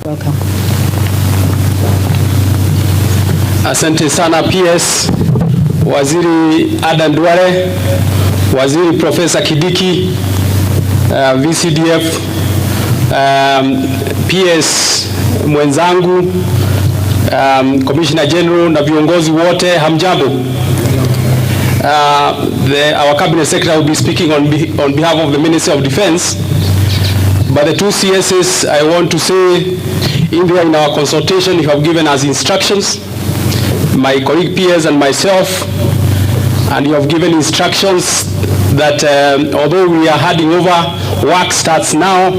Welcome. Asante sana PS, Waziri Adan Duale, Waziri Profesa Kidiki, VCDF, PS mwenzangu, Commissioner General na viongozi wote, hamjambo. Our Cabinet Secretary will be speaking on behalf of the Ministry of Defense, but the two CSs, I want to say, in our consultation, you have given us instructions, my colleague PS and myself, and you have given instructions that although we are handing over, work starts now.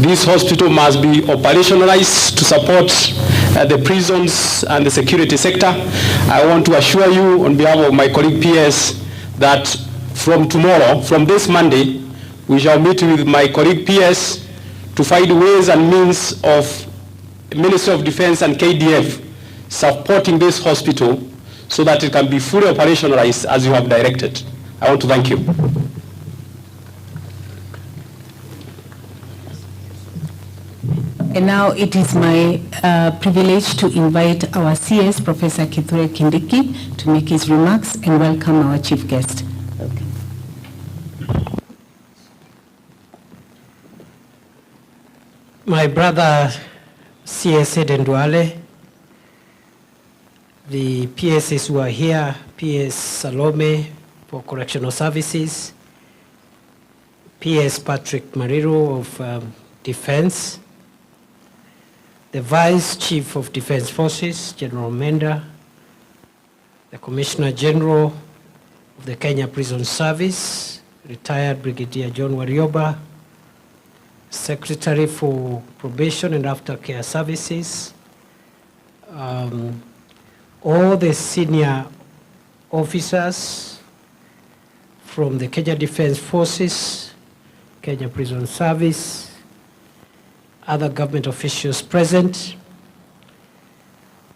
This hospital must be operationalized to support the prisons and the security sector. I want to assure you on behalf of my colleague PS that from tomorrow, from this Monday, we shall meet with my colleague PS to find ways and means of Ministry of Defense and KDF supporting this hospital so that it can be fully operationalized as you have directed. I want to thank you. And now it is my privilege to invite our CS, Professor Kithure Kindiki, to make his remarks and welcome our chief guest. Welcome. My brother, CS Eden Duale, the PSs who are here, PS Salome for Correctional Services, PS Patrick Mariru of Defense, the Vice Chief of Defense Forces, General Menda, the Commissioner General of the Kenya Prison Service, retired Brigadier John Warioba, Secretary for Probation and Aftercare Services, all the senior officers from the Kenya Defense Forces, Kenya Prison Service, other government officials present,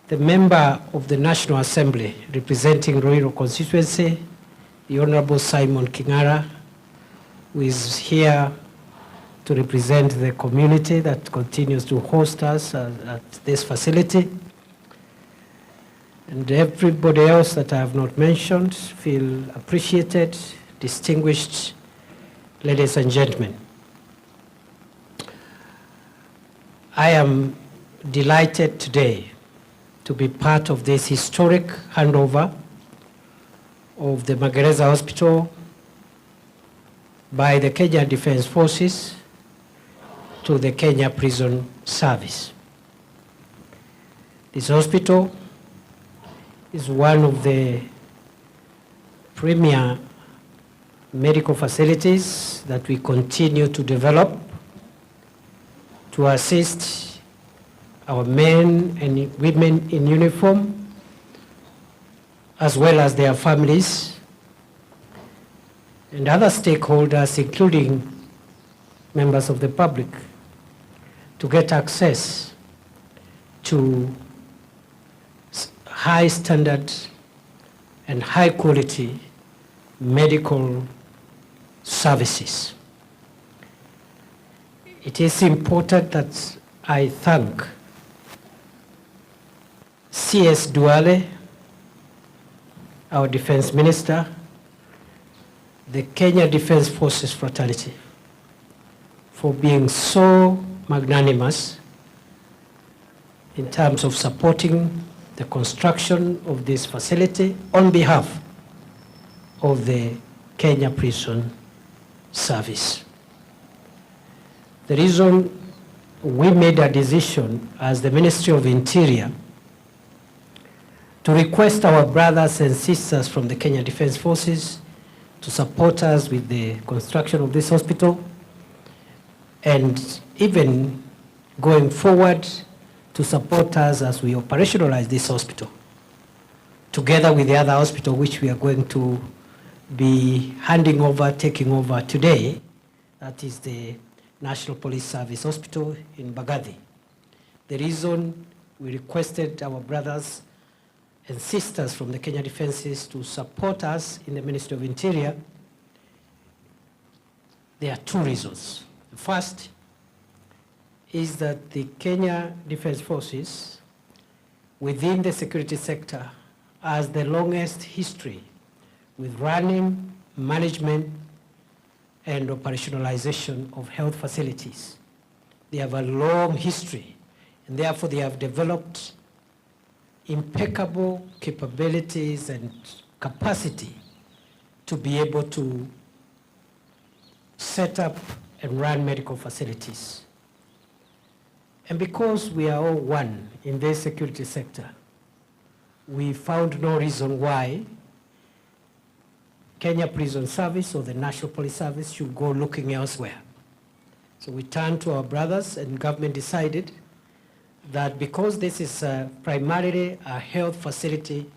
the member of the National Assembly representing RUIRU constituency, the Honorable Simon Kingara, who is here to represent the community that continues to host us at this facility, and everybody else that I have not mentioned. Feel appreciated, distinguished ladies and gentlemen. I am delighted today to be part of this historic handover of the Magereza Hospital by the Kenya Defense Forces to the Kenya Prison Service. This hospital is one of the premier medical facilities that we continue to develop to assist our men and women in uniform, as well as their families and other stakeholders, including members of the public, to get access to high standard and high quality medical services. It is important that I thank CS Duale, our Defense Minister, the Kenya Defense Forces fraternity, for being so magnanimous in terms of supporting the construction of this facility on behalf of the Kenya Prison Service. The reason we made a decision as the Ministry of Interior to request our brothers and sisters from the Kenya Defense Forces to support us with the construction of this hospital, and even going forward to support us as we operationalize this hospital, together with the other hospital which we are going to be handing over, taking over today, that is the National Police Service Hospital in Bagathi. The reason we requested our brothers and sisters from the Kenya Defenses to support us in the Ministry of Interior, there are two reasons. The first is that the Kenya Defence Forces within the security sector has the longest history with running, management, and operationalization of health facilities. They have a long history, and therefore they have developed impeccable capabilities and capacity to be able to set up and run medical facilities. And because we are all one in this security sector, we found no reason why Kenya Prison Service or the National Police Service should go looking elsewhere. So we turned to our brothers, and government decided that because this is primarily a health facility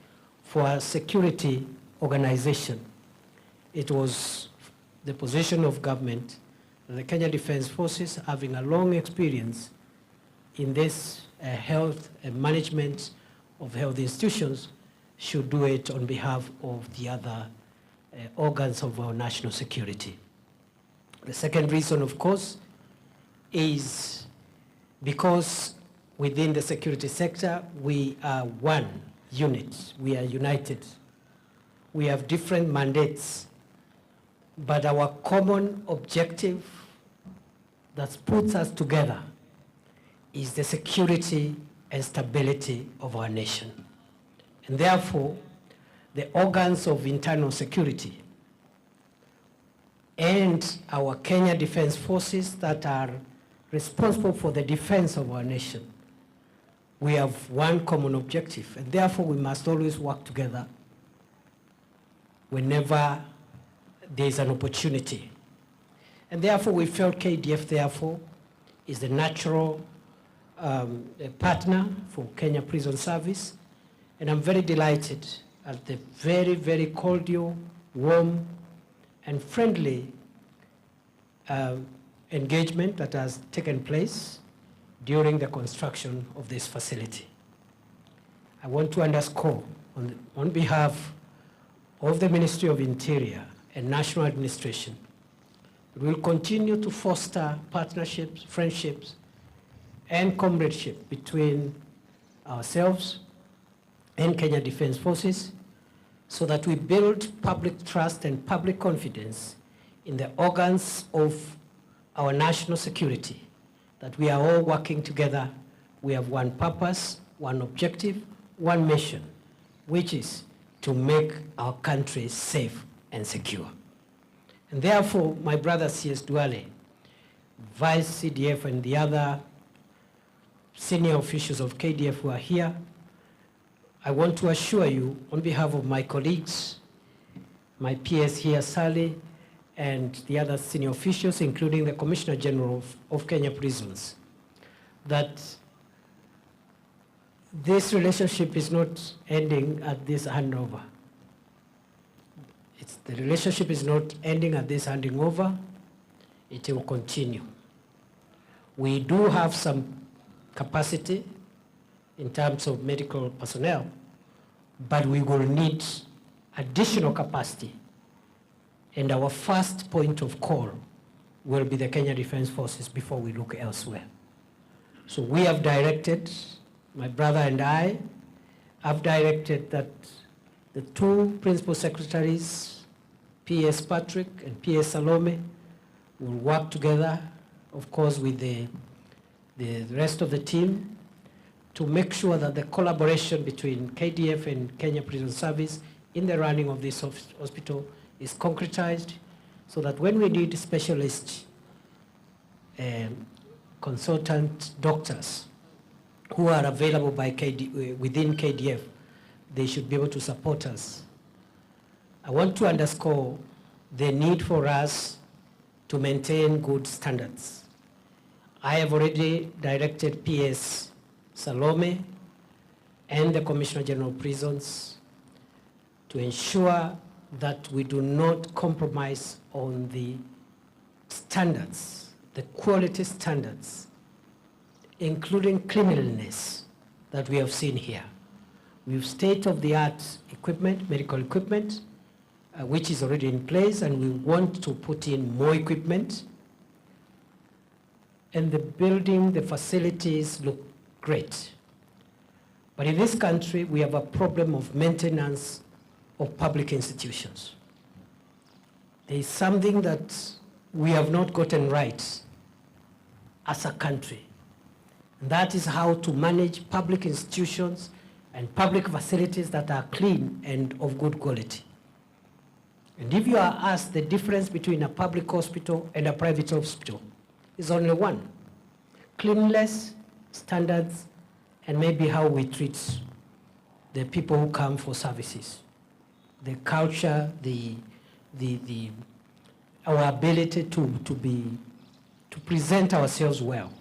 for a security organization, it was the position of government, the Kenya Defence Forces, having a long experience in this health and management of health institutions, should do it on behalf of the other organs of our national security. The second reason, of course, is because within the security sector, we are one unit. We are united. We have different mandates, but our common objective that puts us together is the security and stability of our nation. And therefore, the organs of internal security and our Kenya Defence Forces that are responsible for the defense of our nation, we have one common objective, and therefore we must always work together whenever there is an opportunity. And therefore we felt KDF, therefore, is the natural partner for Kenya Prison Service, and I'm very delighted at the very, very cordial, warm, and friendly engagement that has taken place during the construction of this facility. I want to underscore on behalf of the Ministry of Interior and National Administration, we will continue to foster partnerships, friendships, and comradeship between ourselves and Kenya Defence Forces, so that we build public trust and public confidence in the organs of our national security, that we are all working together. We have one purpose, one objective, one mission, which is to make our country safe and secure. And therefore, my brother C.S. Duale, Vice CDF, and the other senior officials of KDF who are here, I want to assure you, on behalf of my colleagues, my PS here, Sally, and the other senior officials, including the Commissioner General of Kenya Prisons, that this relationship is not ending at this handover. The relationship is not ending at this handing over. It will continue. We do have some capacity in terms of medical personnel, but we will need additional capacity. And our first point of call will be the Kenya Defence Forces before we look elsewhere. So we have directed, my brother and I have directed that the two principal secretaries, PS Patrick and PS Salome, will work together, of course, with the rest of the team, to make sure that the collaboration between KDF and Kenya Prison Service in the running of this hospital is concretized, so that when we need specialist consultant doctors who are available by within KDF, they should be able to support us. I want to underscore the need for us to maintain good standards. I have already directed PS Salome and the Commissioner General of Prisons to ensure that we do not compromise on the standards, the quality standards, including cleanliness that we have seen here. We have state-of-the-art equipment, medical equipment, which is already in place, and we want to put in more equipment and the building, the facilities look great. But in this country, we have a problem of maintenance of public institutions. There is something that we have not gotten right as a country. And that is how to manage public institutions and public facilities that are clean and of good quality. And if you are asked the difference between a public hospital and a private hospital, is only one: cleanliness, standards, and maybe how we treat the people who come for services. The culture, our ability to present ourselves well.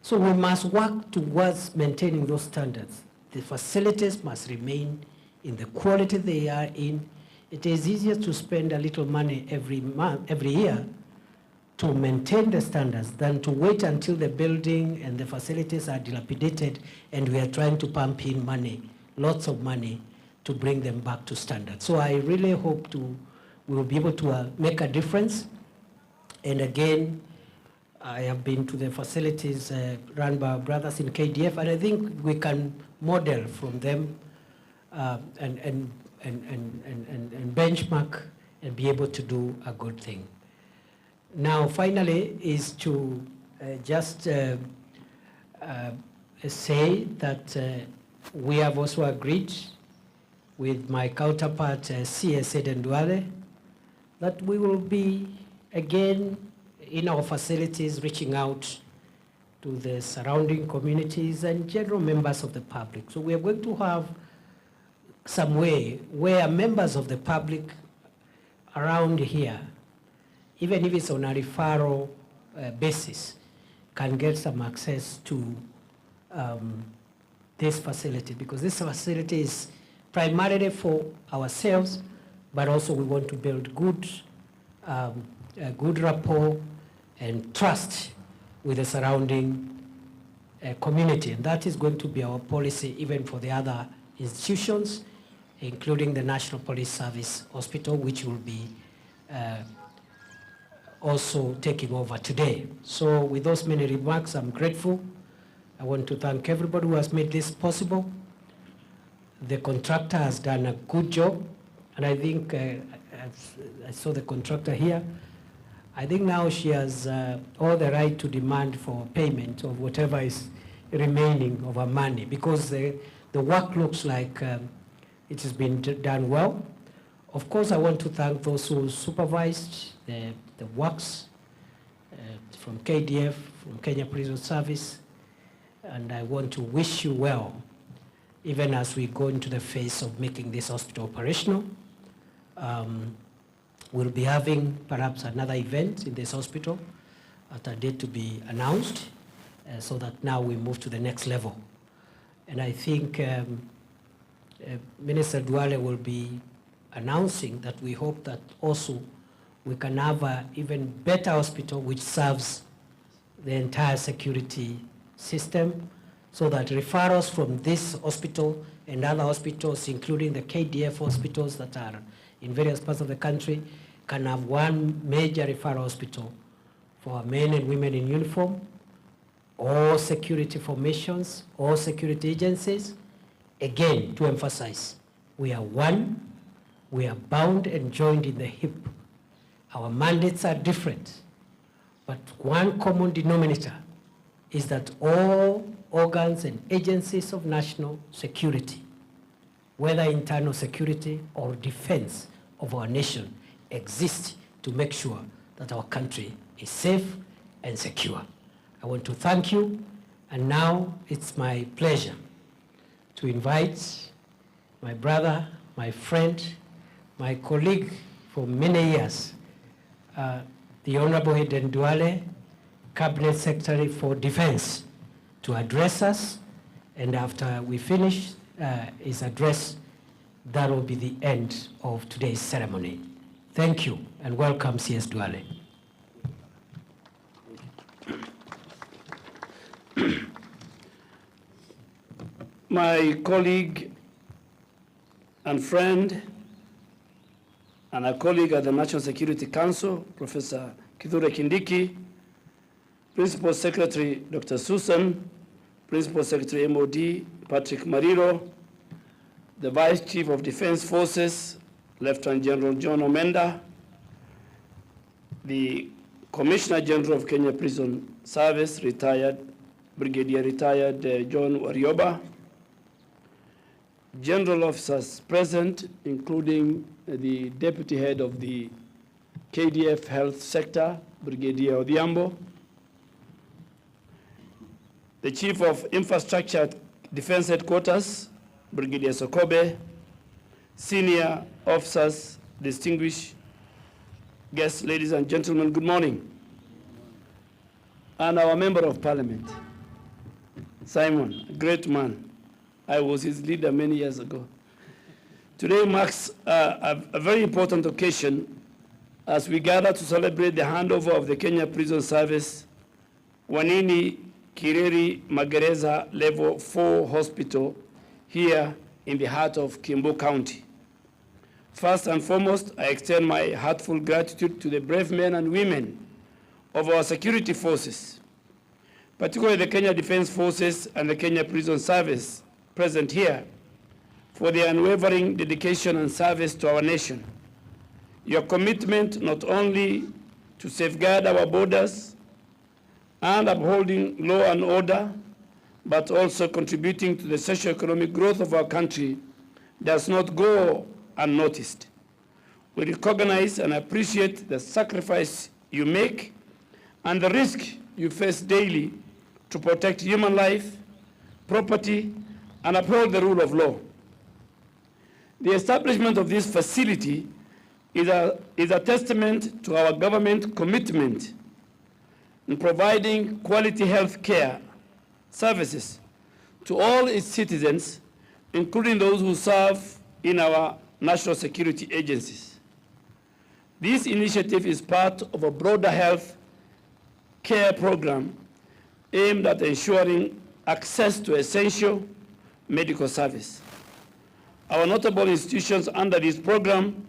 So we must work towards maintaining those standards. The facilities must remain in the quality they are in. It is easier to spend a little money every year to maintain the standards than to wait until the building and the facilities are dilapidated and we are trying to pump in money, lots of money, to bring them back to standard. So I really hope we will be able to make a difference. And again, I have been to the facilities run by our brothers in KDF, and I think we can model from them and benchmark and be able to do a good thing. Now, finally, is to just say that we have also agreed with my counterpart, CS Eden Duale, that we will be, again, in our facilities, reaching out to the surrounding communities and general members of the public. So we are going to have some way where members of the public around here, even if it's on a referral basis, can get some access to this facility, because this facility is primarily for ourselves, but also we want to build good rapport and trust with the surrounding community. And that is going to be our policy even for the other institutions, including the National Police Service Hospital, which will be also taking over today. So with those many remarks, I'm grateful. I want to thank everybody who has made this possible. The contractor has done a good job, and I think, I saw the contractor here, I think now she has all the right to demand for payment of whatever is remaining of her money, because the work looks like it has been done well. Of course, I want to thank those who supervised the works from KDF, from Kenya Prison Service, and I want to wish you well, even as we go into the phase of making this hospital operational. We'll be having perhaps another event in this hospital at a date to be announced, so that now we move to the next level. And I think Minister Duale will be announcing that we hope that also we can have an even better hospital which serves the entire security system, so that referrals from this hospital and other hospitals, including the KDF hospitals that are in various parts of the country, can have one major referral hospital for men and women in uniform, all security formations, all security agencies. Again, to emphasize, we are one, we are bound and joined in the hip. Our mandates are different, but one common denominator is that all organs and agencies of national security, whether internal security or defense of our nation, exist to make sure that our country is safe and secure. I want to thank you, and now it's my pleasure to invite my brother, my friend, my colleague for many years, the Honorable Eden Duale, Cabinet Secretary for Defense, to address us, and after we finish his address, that will be the end of today's ceremony. Thank you, and welcome, CS Duale. My colleague and friend and a colleague at the National Security Council, Professor Kithure Kindiki, Principal Secretary Dr. Susan, Principal Secretary MOD Patrick Mariro, the Vice Chief of Defense Forces Lieutenant General John Omenda, the Commissioner General of Kenya Prison Service, Brigadier retired John Warioba, general officers present, including the Deputy Head of the KDF Health Sector, Brigadier Odhiambo, the Chief of Infrastructure Defense Headquarters, Brigadier Sokobe, senior officers, distinguished guests, ladies and gentlemen, good morning. And our Member of Parliament, Simon, a great man. I was his leader many years ago. Today marks a very important occasion as we gather to celebrate the handover of the Kenya Prison Service Wanini Kireri Magereza Level 4 Hospital here in the heart of KIAMBU County. First and foremost, I extend my heartfelt gratitude to the brave men and women of our security forces, particularly the Kenya Defense Forces and the Kenya Prison Service present here, for their unwavering dedication and service to our nation. Your commitment not only to safeguard our borders and upholding law and order, but also contributing to the socio-economic growth of our country does not go unnoticed. We recognize and appreciate the sacrifice you make and the risk you face daily to protect human life, property, and uphold the rule of law. The establishment of this facility is a testament to our government commitment in providing quality health care services to all its citizens, including those who serve in our national security agencies. This initiative is part of a broader health care program aimed at ensuring access to essential medical service. Our notable institutions under this program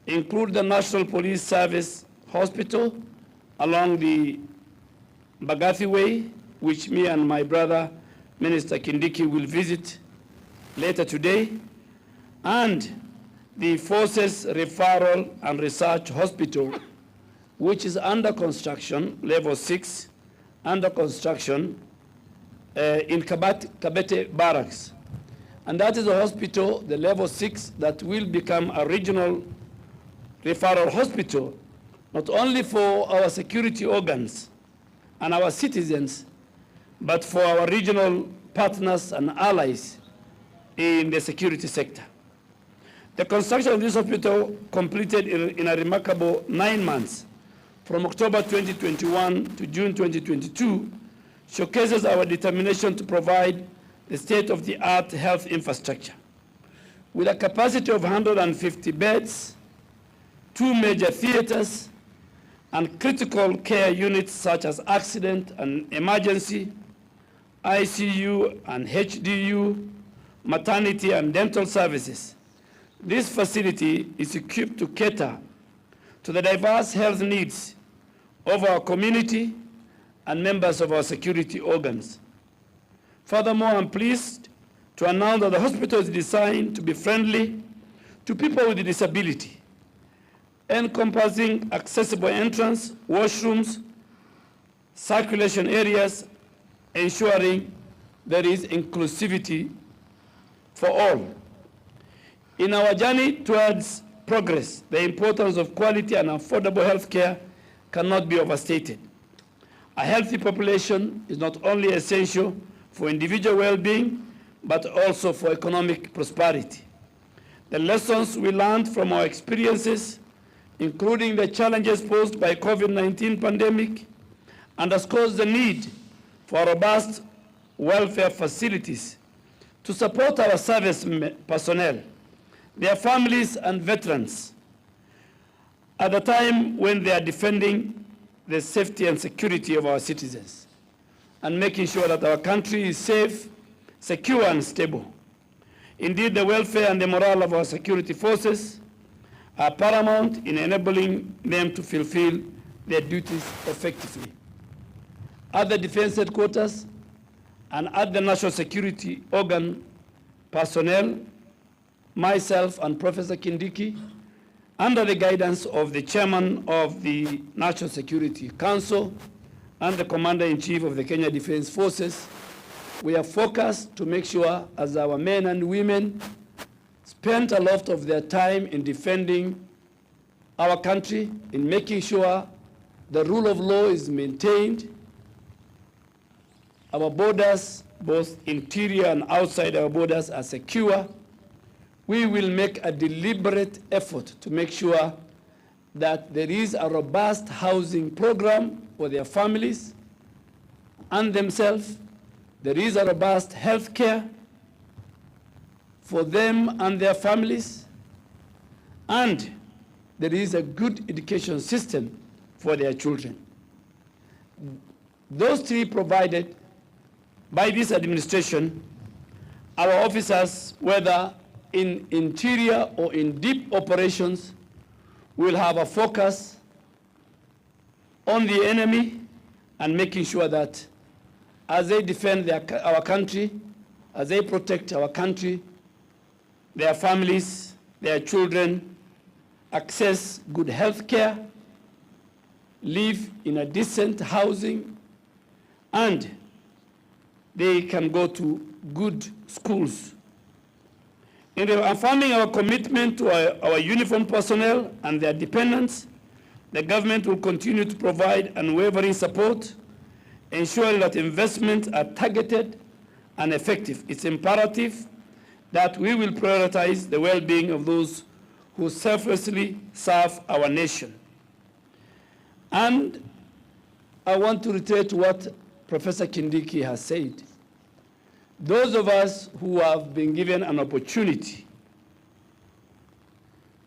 include the National Police Service Hospital along the Mbagathi Way, which me and my brother, Minister Kindiki, will visit later today, and the Forces Referral and Research Hospital, which is under construction, level 6, under construction in Kabete Barracks. And that is a hospital, the level 6, that will become a regional referral hospital, not only for our security organs and our citizens, but for our regional partners and allies in the security sector. The construction of this hospital, completed in a remarkable 9 months, from October 2021 to June 2022, showcases our determination to provide the state-of-the-art health infrastructure. With a capacity of 150 beds, 2 major theaters, and critical care units such as accident and emergency, ICU and HDU, maternity and dental services, this facility is equipped to cater to the diverse health needs of our community and members of our security organs. Furthermore, I'm pleased to announce that the hospital is designed to be friendly to people with disability, encompassing accessible entrance, washrooms, circulation areas, ensuring there is inclusivity for all. In our journey towards progress, the importance of quality and affordable health care cannot be overstated. A healthy population is not only essential for individual well-being, but also for economic prosperity. The lessons we learned from our experiences, including the challenges posed by COVID-19 pandemic, underscores the need for robust welfare facilities to support our service personnel, their families and veterans at the time when they are defending the safety and security of our citizens and making sure that our country is safe, secure and stable. Indeed, the welfare and the morale of our security forces are paramount in enabling them to fulfill their duties effectively. at the defense headquarters and at the national security organ personnel, myself and Professor Kindiki, under the guidance of the chairman of the National Security Council and the commander-in-chief of the Kenya Defense Forces, we are focused to make sure as our men and women spent a lot of their time in defending our country, in making sure the rule of law is maintained, our borders, both interior and outside our borders, are secure. We will make a deliberate effort to make sure that there is a robust housing program for their families and themselves. There is a robust health care for them and their families. And there is a good education system for their children. Those three provided by this administration, our officers, whether in interior or in deep operations, will have a focus on the enemy and making sure that as they defend our country, as they protect our country, their families, their children access good health care, live in a decent housing, and they can go to good schools. In affirming our commitment to our uniformed personnel and their dependents, the government will continue to provide unwavering support, ensuring that investments are targeted and effective. It's imperative that we will prioritize the well-being of those who selflessly serve our nation. And I want to reiterate what Professor Kindiki has said. Those of us who have been given an opportunity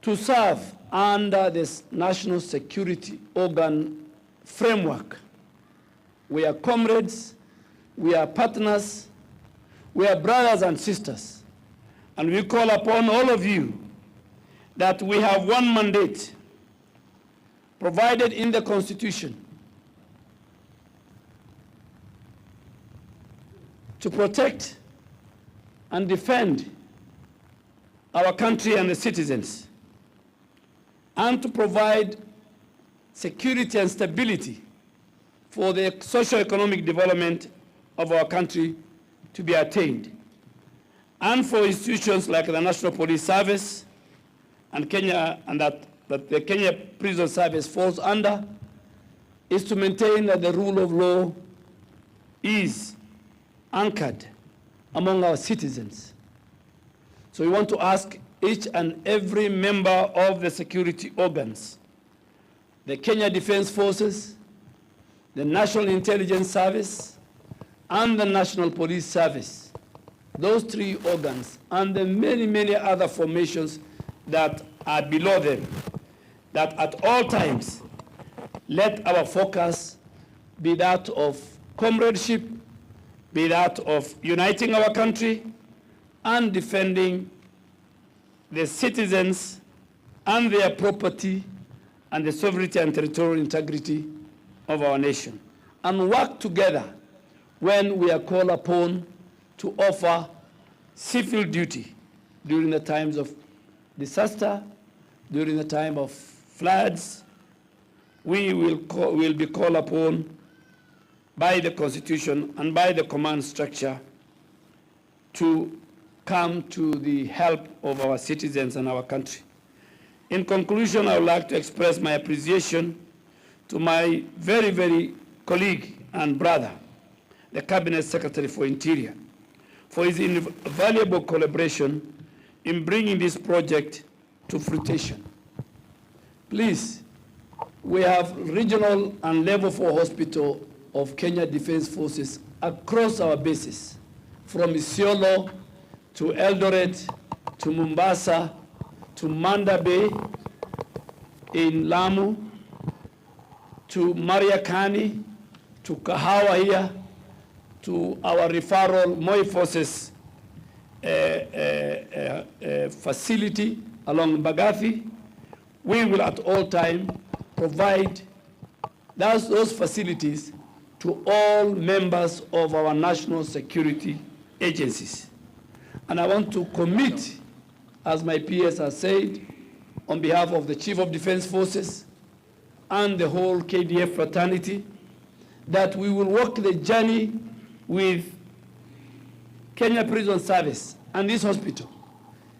to serve under this national security organ framework, we are comrades, we are partners, we are brothers and sisters, and we call upon all of you that we have one mandate provided in the Constitution to protect and defend our country and the citizens, and to provide security and stability for the socio-economic development of our country to be attained, and for institutions like the National Police Service and Kenya, and that the Kenya Prison Service falls under, is to maintain that the rule of law is anchored among our citizens. So we want to ask each and every member of the security organs, the Kenya Defense Forces, the National Intelligence Service, and the National Police Service, those three organs, and the many, many other formations that are below them, that at all times, let our focus be that of comradeship, be that of uniting our country and defending the citizens and their property and the sovereignty and territorial integrity of our nation, and work together when we are called upon to offer civil duty during the times of disaster, during the time of floods. We will be called upon by the Constitution and by the command structure to come to the help of our citizens and our country. In conclusion, I would like to express my appreciation to my very, very colleague and brother, the Cabinet Secretary for Interior, for his invaluable collaboration in bringing this project to fruition. Please, we have regional and level 4 hospital of Kenya Defense Forces across our bases, from Isiolo to Eldoret to Mombasa to Manda Bay in Lamu to Mariakani to Kahawa here to our referral Moi Forces facility along Mbagathi. We will at all time provide those facilities to all members of our national security agencies. And I want to commit, as my peers have said, on behalf of the Chief of Defense Forces and the whole KDF fraternity, that we will walk the journey with Kenya Prison Service and this hospital.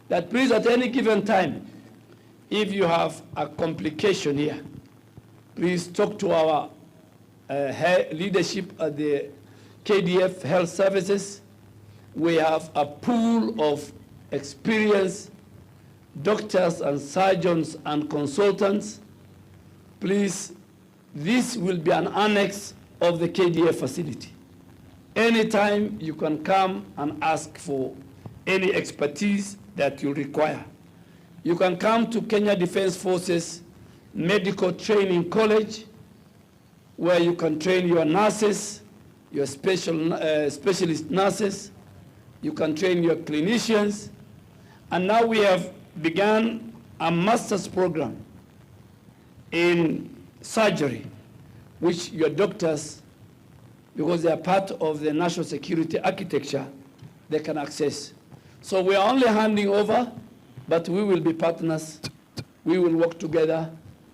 That please, at any given time, if you have a complication here, please talk to our leadership at the KDF Health Services. We have a pool of experienced doctors and surgeons and consultants. Please, this will be an annex of the KDF facility. Anytime you can come and ask for any expertise that you require. You can come to Kenya Defense Forces Medical Training College, where you can train your nurses, your specialist nurses. You can train your clinicians. And now we have begun a master's program in surgery, which your doctors, because they are part of the national security architecture, they can access. So we are only handing over, but we will be partners. We will work together.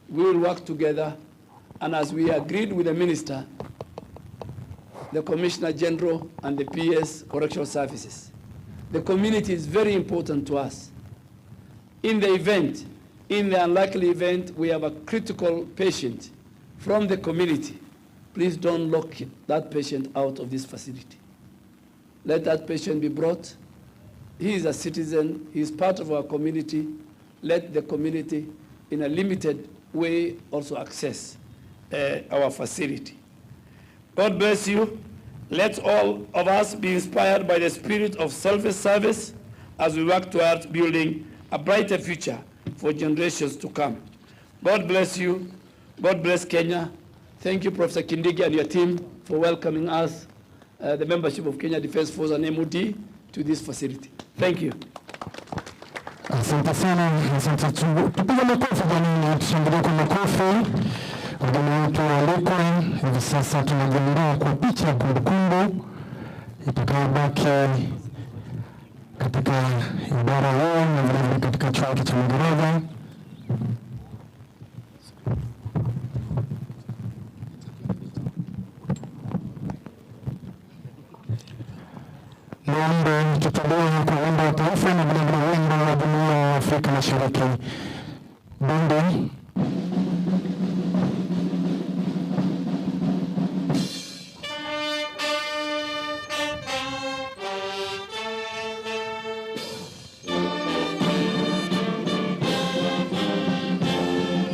We will work together. And as we agreed with the minister, the Commissioner General and the PS Correctional Services, the community is very important to us. In the event, in the unlikely event, we have a critical patient from the community. Please don't lock that patient out of this facility. Let that patient be brought. He is a citizen. He is part of our community. Let the community, in a limited way, also access our facility. God bless you. Let all of us be inspired by the spirit of selfless service as we work towards building a brighter future for generations to come. God bless you. God bless Kenya. Thank you, Professor Kindiki and your team, for welcoming us, the membership of Kenya Defense Force and MOD, to this facility. Thank you. Asante sana, asante. Tupige makofi jamani, tushangilie kwa makofi. Wageni wetu waalikwa, hivi sasa tunajiandaa kwa picha ya kumbukumbu itakayobaki katika idara hii na vilevile katika chuo hiki cha Magereza. Naomba tutulie kwa wimbo wa taifa na vilevile wimbo wa Jumuiya ya Afrika Mashariki. Bonde.